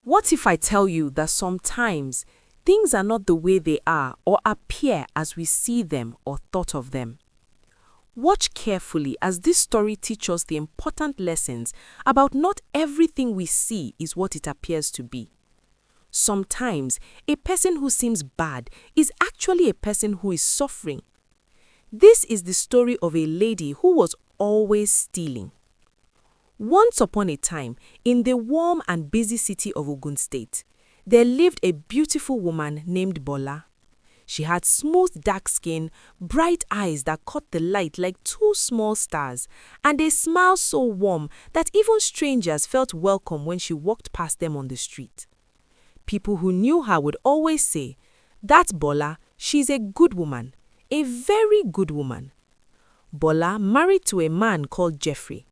What if I tell you that sometimes things are not the way they are or appear as we see them or thought of them? Watch carefully as this story teaches us the important lessons about not everything we see is what it appears to be. Sometimes a person who seems bad is actually a person who is suffering. This is the story of a lady who was always stealing. Once upon a time, in the warm and busy city of Ogun State, there lived a beautiful woman named Bola. She had smooth dark skin, bright eyes that caught the light like two small stars, and a smile so warm that even strangers felt welcome when she walked past them on the street. People who knew her would always say, "That's Bola, she's a good woman, a very good woman." Bola married to a man called Jeffrey.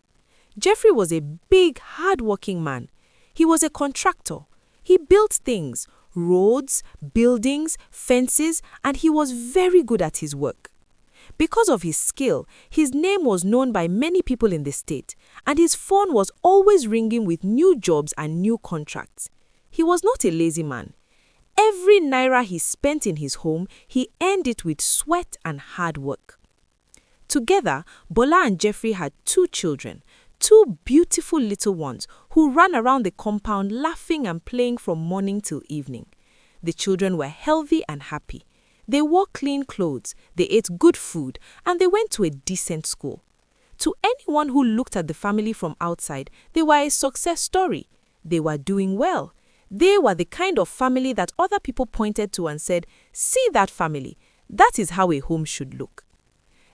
Jeffrey was a big, hard-working man. He was a contractor. He built things, roads, buildings, fences, and he was very good at his work. Because of his skill, his name was known by many people in the state, and his phone was always ringing with new jobs and new contracts. He was not a lazy man. Every naira he spent in his home, he earned it with sweat and hard work. Together, Bola and Jeffrey had 2 children, 2 beautiful little ones who ran around the compound laughing and playing from morning till evening. The children were healthy and happy. They wore clean clothes, they ate good food, and they went to a decent school. To anyone who looked at the family from outside, they were a success story. They were doing well. They were the kind of family that other people pointed to and said, "See that family, that is how a home should look."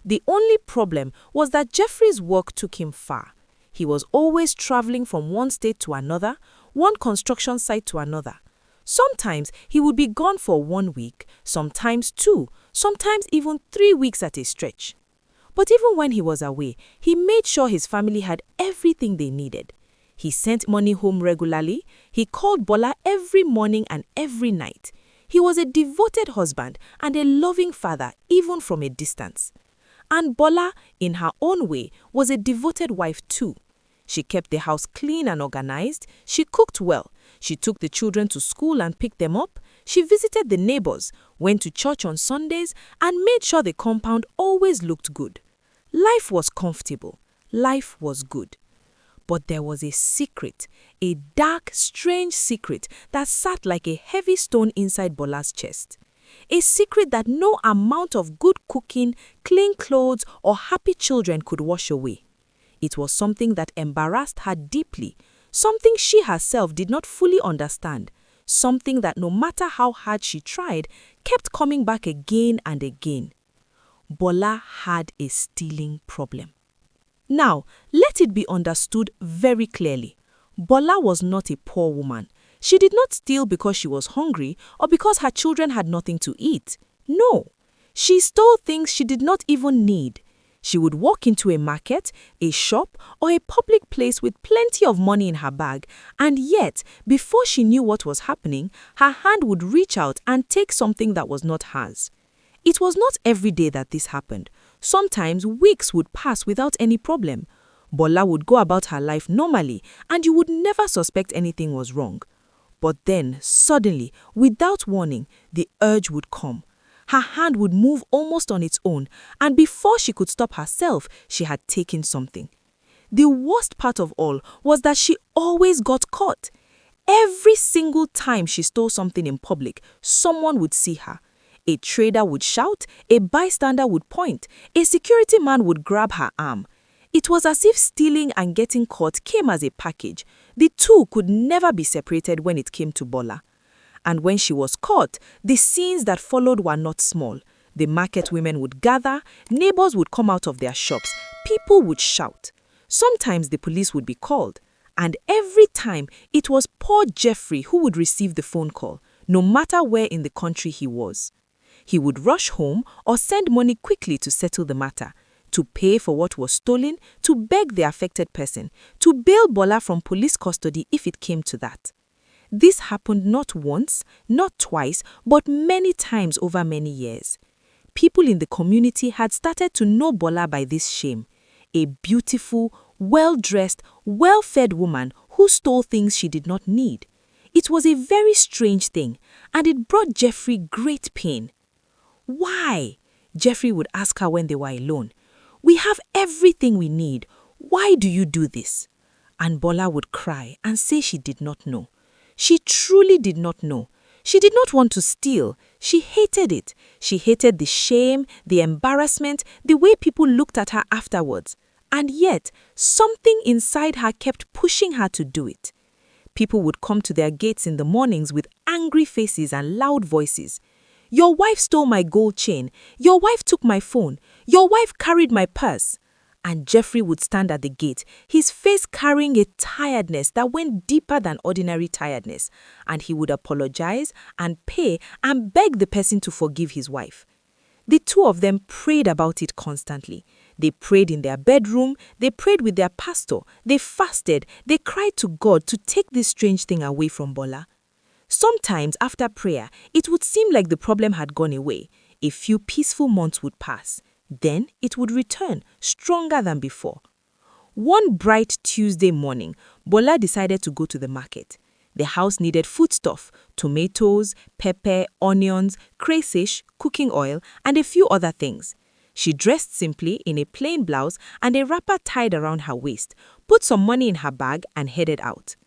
The only problem was that Jeffrey's work took him far. He was always traveling from one state to another, one construction site to another. Sometimes he would be gone for 1 week, sometimes 2, sometimes even 3 weeks at a stretch. But even when he was away, he made sure his family had everything they needed. He sent money home regularly. He called Bola every morning and every night. He was a devoted husband and a loving father, even from a distance. And Bola, in her own way, was a devoted wife too. She kept the house clean and organized. She cooked well. She took the children to school and picked them up. She visited the neighbors, went to church on Sundays, and made sure the compound always looked good. Life was comfortable. Life was good. But there was a secret, a dark, strange secret that sat like a heavy stone inside Bola's chest. A secret that no amount of good cooking, clean clothes, or happy children could wash away. It was something that embarrassed her deeply, something she herself did not fully understand, something that no matter how hard she tried, kept coming back again and again. Bola had a stealing problem. Now, let it be understood very clearly. Bola was not a poor woman. She did not steal because she was hungry or because her children had nothing to eat. No, she stole things she did not even need. She would walk into a market, a shop, or a public place with plenty of money in her bag, and yet, before she knew what was happening, her hand would reach out and take something that was not hers. It was not every day that this happened. Sometimes weeks would pass without any problem. Bola would go about her life normally, and you would never suspect anything was wrong. But then, suddenly, without warning, the urge would come. Her hand would move almost on its own, and before she could stop herself, she had taken something. The worst part of all was that she always got caught. Every single time she stole something in public, someone would see her. A trader would shout, a bystander would point, a security man would grab her arm. It was as if stealing and getting caught came as a package. The two could never be separated when it came to Bola. And when she was caught, the scenes that followed were not small. The market women would gather, neighbors would come out of their shops, people would shout. Sometimes the police would be called. And every time, it was poor Jeffrey who would receive the phone call, no matter where in the country he was. He would rush home or send money quickly to settle the matter, to pay for what was stolen, to beg the affected person, to bail Bola from police custody if it came to that. This happened not once, not twice, but many times over many years. People in the community had started to know Bola by this shame, a beautiful, well-dressed, well-fed woman who stole things she did not need. It was a very strange thing, and it brought Jeffrey great pain. Why? Jeffrey would ask her when they were alone. We have everything we need. Why do you do this? And Bola would cry and say she did not know. She truly did not know. She did not want to steal. She hated it. She hated the shame, the embarrassment, the way people looked at her afterwards. And yet, something inside her kept pushing her to do it. People would come to their gates in the mornings with angry faces and loud voices. Your wife stole my gold chain. Your wife took my phone. Your wife carried my purse. And Jeffrey would stand at the gate, his face carrying a tiredness that went deeper than ordinary tiredness. And he would apologize and pay and beg the person to forgive his wife. The two of them prayed about it constantly. They prayed in their bedroom, they prayed with their pastor, they fasted, they cried to God to take this strange thing away from Bola. Sometimes after prayer, it would seem like the problem had gone away. A few peaceful months would pass. Then it would return, stronger than before. One bright Tuesday morning, Bola decided to go to the market. The house needed foodstuff, tomatoes, pepper, onions, crayfish, cooking oil, and a few other things. She dressed simply in a plain blouse and a wrapper tied around her waist, put some money in her bag and headed out.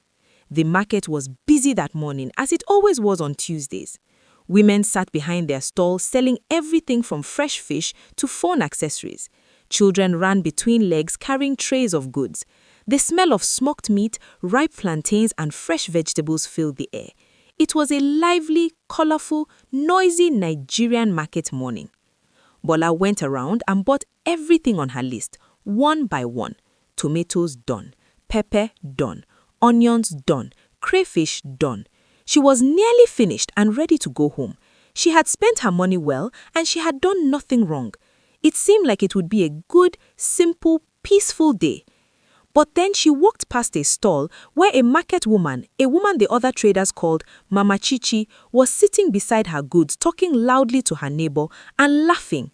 The market was busy that morning, as it always was on Tuesdays. Women sat behind their stalls selling everything from fresh fish to phone accessories. Children ran between legs carrying trays of goods. The smell of smoked meat, ripe plantains, and fresh vegetables filled the air. It was a lively, colorful, noisy Nigerian market morning. Bola went around and bought everything on her list, one by one. Tomatoes done, pepper done, onions done, crayfish done. She was nearly finished and ready to go home. She had spent her money well and she had done nothing wrong. It seemed like it would be a good, simple, peaceful day. But then she walked past a stall where a market woman, a woman the other traders called Mama Chichi, was sitting beside her goods talking loudly to her neighbor and laughing.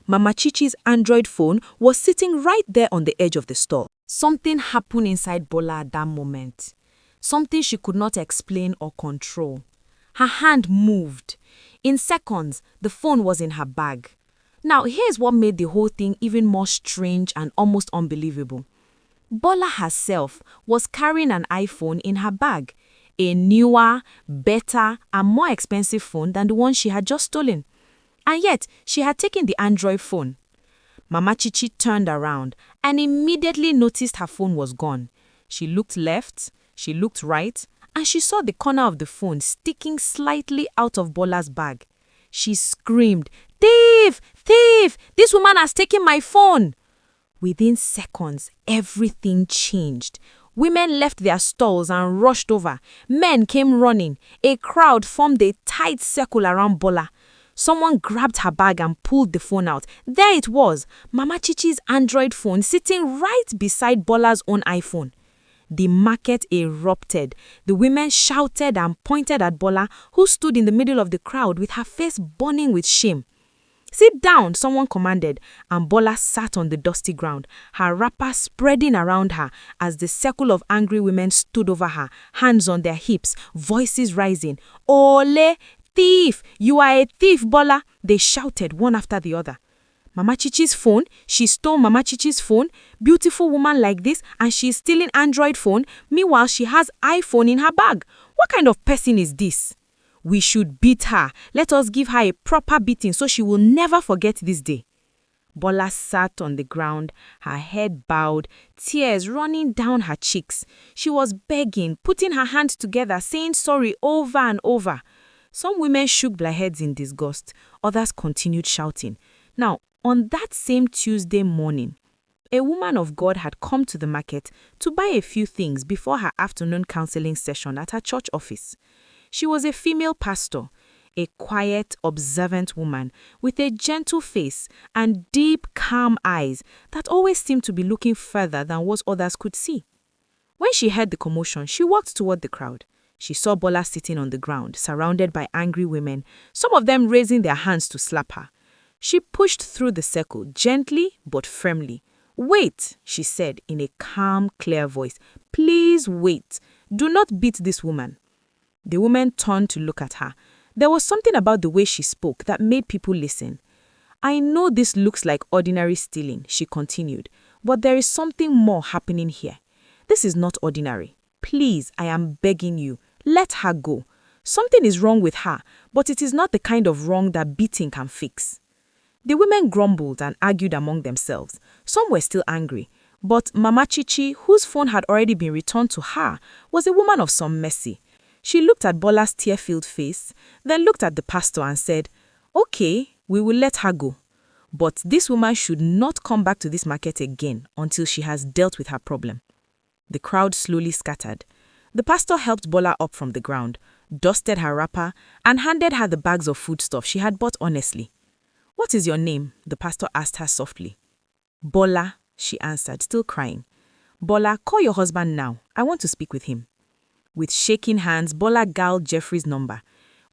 Mama Chichi's Android phone was sitting right there on the edge of the stall. Something happened inside Bola at that moment. Something she could not explain or control. Her hand moved. In seconds, the phone was in her bag. Now, here's what made the whole thing even more strange and almost unbelievable. Bola herself was carrying an iPhone in her bag, a newer, better, and more expensive phone than the one she had just stolen. And yet, she had taken the Android phone. Mama Chichi turned around and immediately noticed her phone was gone. She looked left, she looked right, and she saw the corner of the phone sticking slightly out of Bola's bag. She screamed, "Thief! Thief! This woman has taken my phone!" Within seconds, everything changed. Women left their stalls and rushed over. Men came running. A crowd formed a tight circle around Bola. Someone grabbed her bag and pulled the phone out. There it was, Mama Chichi's Android phone sitting right beside Bola's own iPhone. The market erupted. The women shouted and pointed at Bola, who stood in the middle of the crowd with her face burning with shame. "Sit down," someone commanded, and Bola sat on the dusty ground, her wrapper spreading around her as the circle of angry women stood over her, hands on their hips, voices rising. "Ole! Thief! You are a thief, Bola!" they shouted one after the other. Mama Chichi's phone? She stole Mama Chichi's phone? Beautiful woman like this, and she's stealing Android phone? Meanwhile, she has iPhone in her bag. What kind of person is this? We should beat her. Let us give her a proper beating so she will never forget this day. Bola sat on the ground, her head bowed, tears running down her cheeks. She was begging, putting her hands together, saying sorry over and over. Some women shook their heads in disgust. Others continued shouting. Now, on that same Tuesday morning, a woman of God had come to the market to buy a few things before her afternoon counseling session at her church office. She was a female pastor, a quiet, observant woman with a gentle face and deep, calm eyes that always seemed to be looking further than what others could see. When she heard the commotion, she walked toward the crowd. She saw Bola sitting on the ground, surrounded by angry women, some of them raising their hands to slap her. She pushed through the circle, gently but firmly. "Wait," she said in a calm, clear voice. "Please wait. Do not beat this woman." The woman turned to look at her. There was something about the way she spoke that made people listen. I know this looks like ordinary stealing, she continued, but there is something more happening here. This is not ordinary. Please, I am begging you, let her go. Something is wrong with her, but it is not the kind of wrong that beating can fix. The women grumbled and argued among themselves. Some were still angry, but Mama Chichi, whose phone had already been returned to her, was a woman of some mercy. She looked at Bola's tear-filled face, then looked at the pastor and said, "Okay, we will let her go. But this woman should not come back to this market again until she has dealt with her problem." The crowd slowly scattered. The pastor helped Bola up from the ground, dusted her wrapper, and handed her the bags of foodstuff she had bought honestly. "What is your name?" the pastor asked her softly. "Bola," she answered, still crying. "Bola, call your husband now. I want to speak with him." With shaking hands, Bola dialed Jeffrey's number.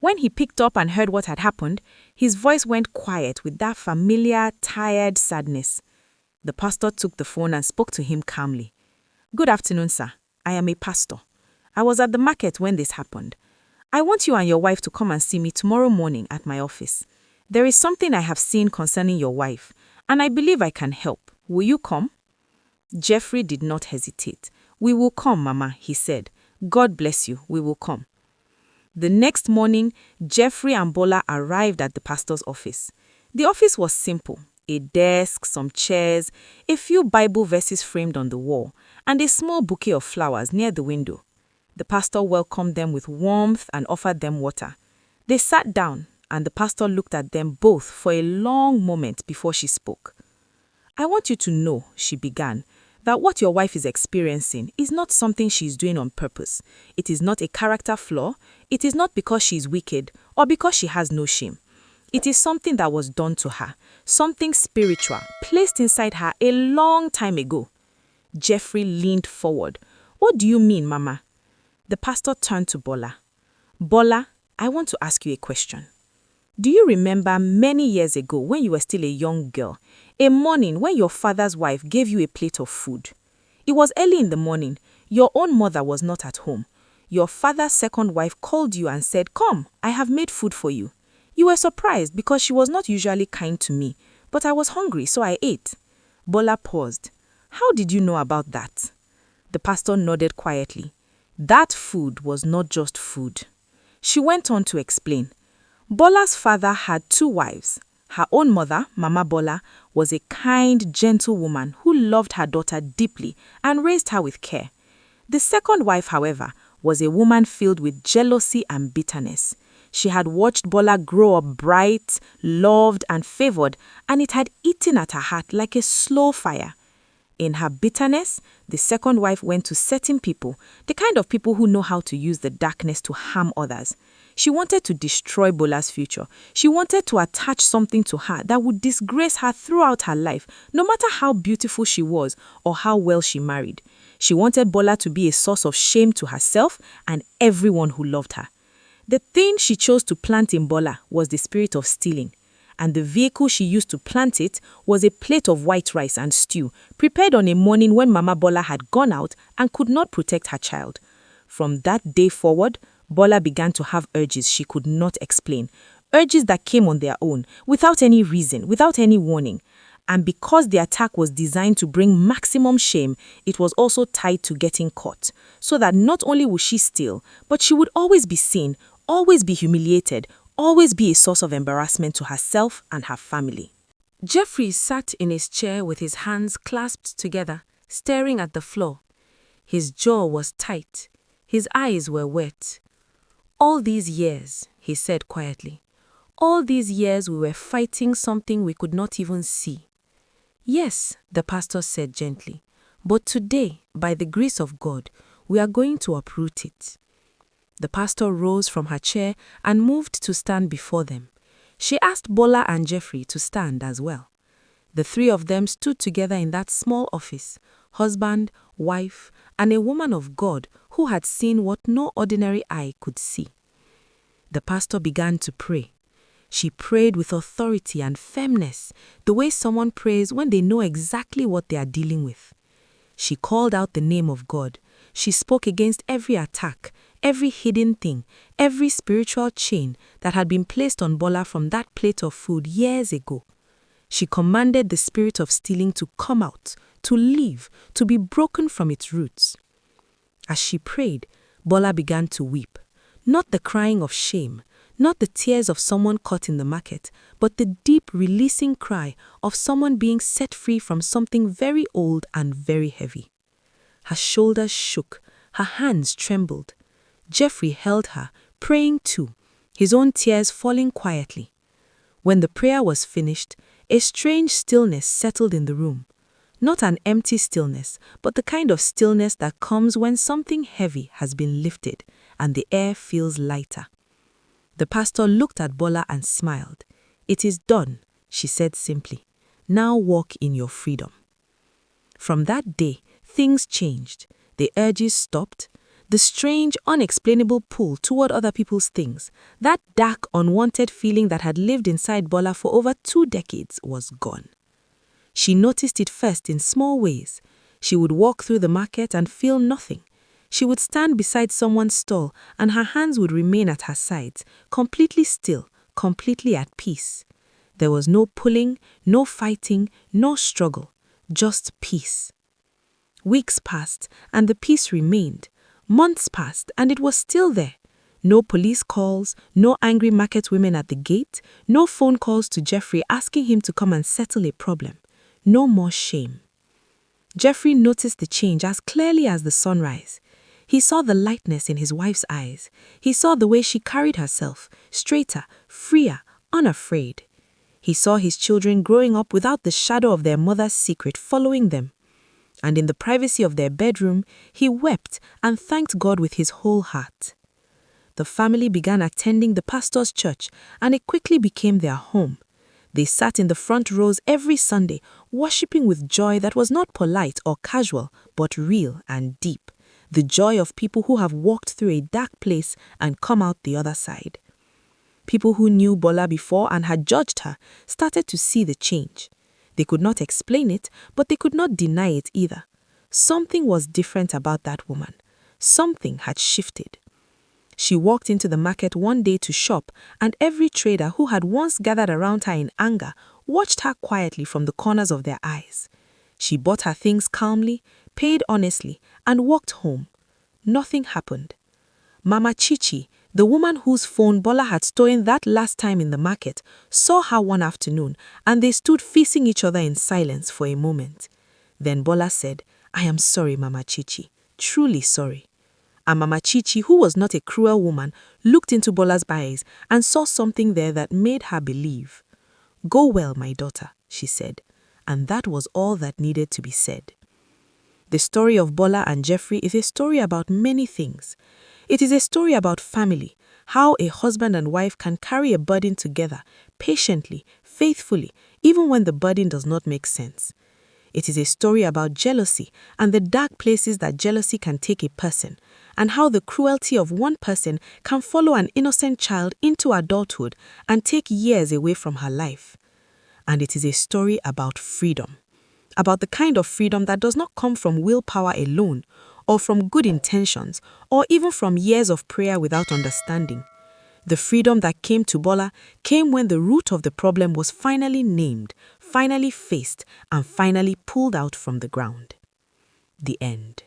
When he picked up and heard what had happened, his voice went quiet with that familiar, tired sadness. The pastor took the phone and spoke to him calmly. "Good afternoon, sir. I am a pastor. I was at the market when this happened. I want you and your wife to come and see me tomorrow morning at my office. There is something I have seen concerning your wife, and I believe I can help. Will you come?" Jeffrey did not hesitate. "We will come, Mama," he said. "God bless you. We will come." The next morning, Jeffrey and Bola arrived at the pastor's office. The office was simple. A desk, some chairs, a few Bible verses framed on the wall, and a small bouquet of flowers near the window. The pastor welcomed them with warmth and offered them water. They sat down, and the pastor looked at them both for a long moment before she spoke. "I want you to know," she began, "that what your wife is experiencing is not something she is doing on purpose. It is not a character flaw. It is not because she is wicked or because she has no shame. It is something that was done to her, something spiritual, placed inside her a long time ago." Jeffrey leaned forward. "What do you mean, Mama?" The pastor turned to Bola. "Bola, I want to ask you a question. Do you remember many years ago when you were still a young girl, a morning when your father's wife gave you a plate of food? It was early in the morning. Your own mother was not at home. Your father's second wife called you and said, 'Come, I have made food for you.' You were surprised because she was not usually kind to me, but I was hungry, so I ate." Bola paused. "How did you know about that?" The pastor nodded quietly. "That food was not just food." She went on to explain. Bola's father had 2 wives. Her own mother, Mama Bola, was a kind, gentle woman who loved her daughter deeply and raised her with care. The second wife, however, was a woman filled with jealousy and bitterness. She had watched Bola grow up bright, loved, and favored, and it had eaten at her heart like a slow fire. In her bitterness, the second wife went to certain people, the kind of people who know how to use the darkness to harm others. She wanted to destroy Bola's future. She wanted to attach something to her that would disgrace her throughout her life, no matter how beautiful she was or how well she married. She wanted Bola to be a source of shame to herself and everyone who loved her. The thing she chose to plant in Bola was the spirit of stealing, and the vehicle she used to plant it was a plate of white rice and stew, prepared on a morning when Mama Bola had gone out and could not protect her child. From that day forward, Bola began to have urges she could not explain, urges that came on their own, without any reason, without any warning. And because the attack was designed to bring maximum shame, it was also tied to getting caught, so that not only would she steal, but she would always be seen, always be humiliated, always be a source of embarrassment to herself and her family. Jeffrey sat in his chair with his hands clasped together, staring at the floor. His jaw was tight. His eyes were wet. "All these years," he said quietly, "all these years we were fighting something we could not even see." "Yes," the pastor said gently, "but today, by the grace of God, we are going to uproot it." The pastor rose from her chair and moved to stand before them. She asked Bola and Jeffrey to stand as well. The 3 of them stood together in that small office, husband, wife, and a woman of God who had seen what no ordinary eye could see. The pastor began to pray. She prayed with authority and firmness, the way someone prays when they know exactly what they are dealing with. She called out the name of God. She spoke against every attack, every hidden thing, every spiritual chain that had been placed on Bola from that plate of food years ago. She commanded the spirit of stealing to come out, to leave, to be broken from its roots. As she prayed, Bola began to weep. Not the crying of shame, not the tears of someone caught in the market, but the deep releasing cry of someone being set free from something very old and very heavy. Her shoulders shook, her hands trembled. Jeffrey held her, praying too, his own tears falling quietly. When the prayer was finished, a strange stillness settled in the room. Not an empty stillness, but the kind of stillness that comes when something heavy has been lifted and the air feels lighter. The pastor looked at Bola and smiled. "It is done," she said simply. "Now walk in your freedom." From that day, things changed. The urges stopped. The strange, unexplainable pull toward other people's things, that dark, unwanted feeling that had lived inside Bola for over 2 decades, was gone. She noticed it first in small ways. She would walk through the market and feel nothing. She would stand beside someone's stall and her hands would remain at her sides, completely still, completely at peace. There was no pulling, no fighting, no struggle, just peace. Weeks passed and the peace remained. Months passed and it was still there. No police calls, no angry market women at the gate, no phone calls to Jeffrey asking him to come and settle a problem. No more shame. Jeffrey noticed the change as clearly as the sunrise. He saw the lightness in his wife's eyes. He saw the way she carried herself, straighter, freer, unafraid. He saw his children growing up without the shadow of their mother's secret following them. And in the privacy of their bedroom, he wept and thanked God with his whole heart. The family began attending the pastor's church, and it quickly became their home. They sat in the front rows every Sunday, worshiping with joy that was not polite or casual, but real and deep. The joy of people who have walked through a dark place and come out the other side. People who knew Bola before and had judged her started to see the change. They could not explain it, but they could not deny it either. Something was different about that woman. Something had shifted. She walked into the market one day to shop, and every trader who had once gathered around her in anger watched her quietly from the corners of their eyes. She bought her things calmly, paid honestly, and walked home. Nothing happened. Mama Chichi, the woman whose phone Bola had stolen that last time in the market, saw her one afternoon, and they stood facing each other in silence for a moment. Then Bola said, "I am sorry, Mama Chichi, truly sorry." And Mama Chichi, who was not a cruel woman, looked into Bola's eyes and saw something there that made her believe. "Go well, my daughter," she said, and that was all that needed to be said. The story of Bola and Jeffrey is a story about many things. It is a story about family, how a husband and wife can carry a burden together, patiently, faithfully, even when the burden does not make sense. It is a story about jealousy and the dark places that jealousy can take a person, and how the cruelty of one person can follow an innocent child into adulthood and take years away from her life. And it is a story about freedom. About the kind of freedom that does not come from willpower alone, or from good intentions, or even from years of prayer without understanding. The freedom that came to Bola came when the root of the problem was finally named, finally faced, and finally pulled out from the ground. The end.